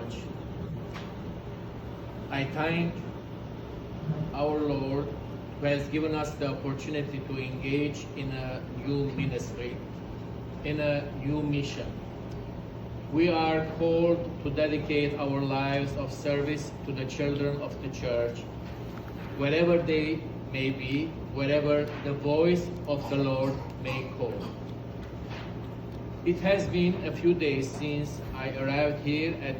much. I thank our Lord who has given us the opportunity to engage in a new ministry, in a new mission. We are called to dedicate our lives of service to the children of the church, wherever they may be, wherever the voice of the Lord may call. It has been a few days since I arrived here at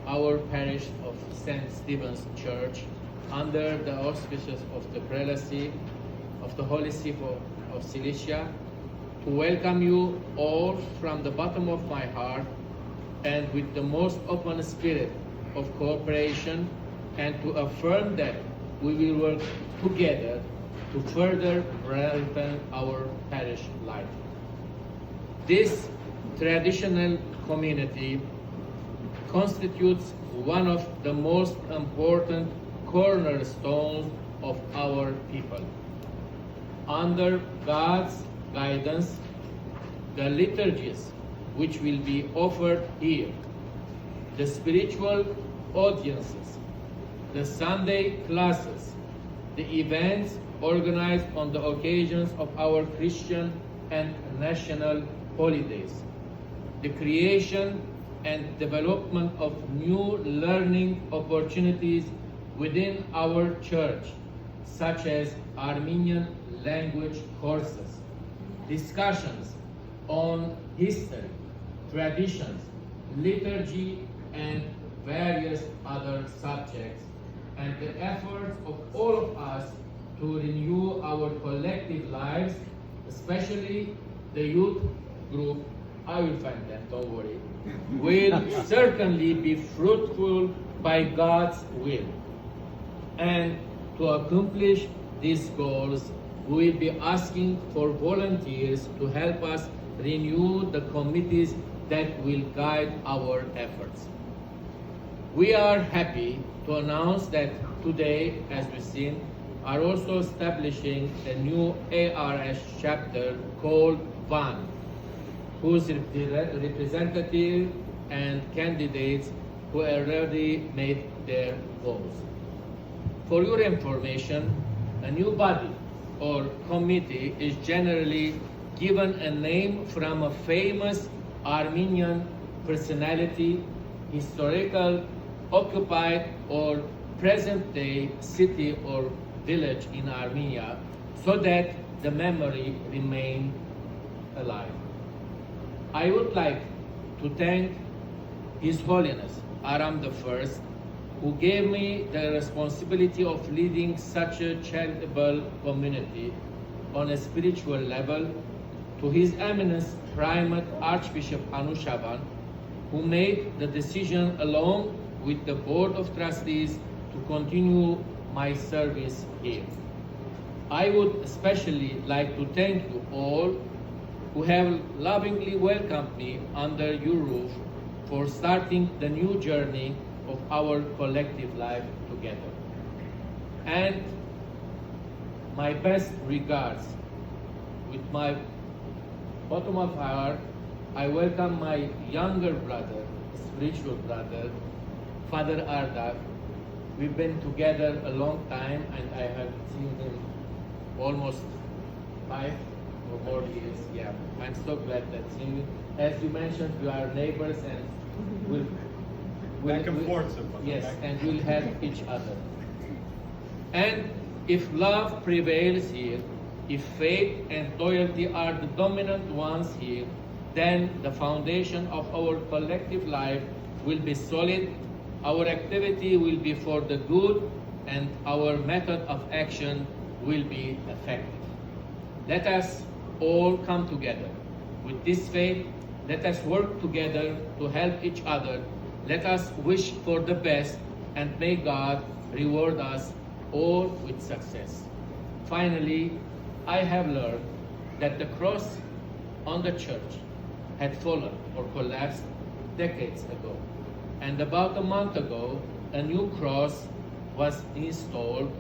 our parish of St. Stephen's Church under the auspices of the prelacy of the Holy See of Cilicia, to welcome you all from the bottom of my heart and with the most open spirit of cooperation, and to affirm that we will work together to further strengthen our parish life. This traditional community constitutes one of the most important cornerstones of our people. Under God's guidance, the liturgies which will be offered here, the spiritual audiences, the Sunday classes, the events organized on the occasions of our Christian and national holidays, the creation and development of new learning opportunities within our church, such as Armenian language courses, discussions on history, traditions, liturgy, and various other subjects, and the efforts of all of us to renew our collective lives, especially the youth group. I will find them, don't worry, will certainly be fruitful by God's will. And to accomplish these goals, we will be asking for volunteers to help us renew the committees that will guide our efforts. We are happy to announce that today, as we've seen, are also establishing a new ARS chapter called VAN, whose representative and candidates who already made their votes. For your information, a new body or committee is generally given a name from a famous Armenian personality, historical, occupied, or present-day city or village in Armenia, so that the memory remain alive. I would like to thank His Holiness Aram I, who gave me the responsibility of leading such a charitable community on a spiritual level, to His Eminence Primate Archbishop Anushavan, who made the decision along with the Board of Trustees to continue my service here. I would especially like to thank you all who have lovingly welcomed me under your roof for starting the new journey of our collective life together. And my best regards. With my bottom of heart, I welcome my younger brother, spiritual brother, Father Ardak. We've been together a long time, and I have seen him almost 5 or more years. Yeah, I'm so glad that seeing you. As you mentioned, we are neighbors, and we'll back and forth. Yes, and we'll help each other. And if love prevails here, if faith and loyalty are the dominant ones here, then the foundation of our collective life will be solid, our activity will be for the good, and our method of action will be effective. Let us all come together. With this faith, let us work together to help each other. Let us wish for the best, and may God reward us all with success. Finally, I have learned that the cross on the church had fallen or collapsed decades ago. And about a month ago, a new cross was installed,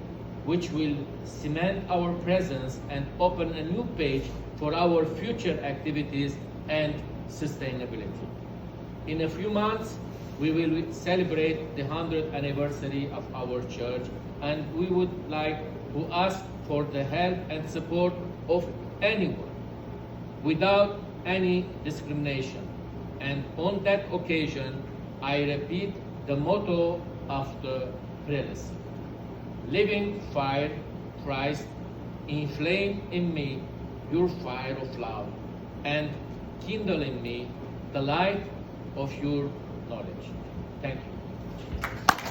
which will cement our presence and open a new page for our future activities and sustainability. In a few months, we will celebrate the 100th anniversary of our church, and we would like to ask for the help and support of anyone without any discrimination. And on that occasion, I repeat the motto of the prelacy: living fire, Christ, inflame in me your fire of love, and kindle in me the light of your knowledge. Thank you.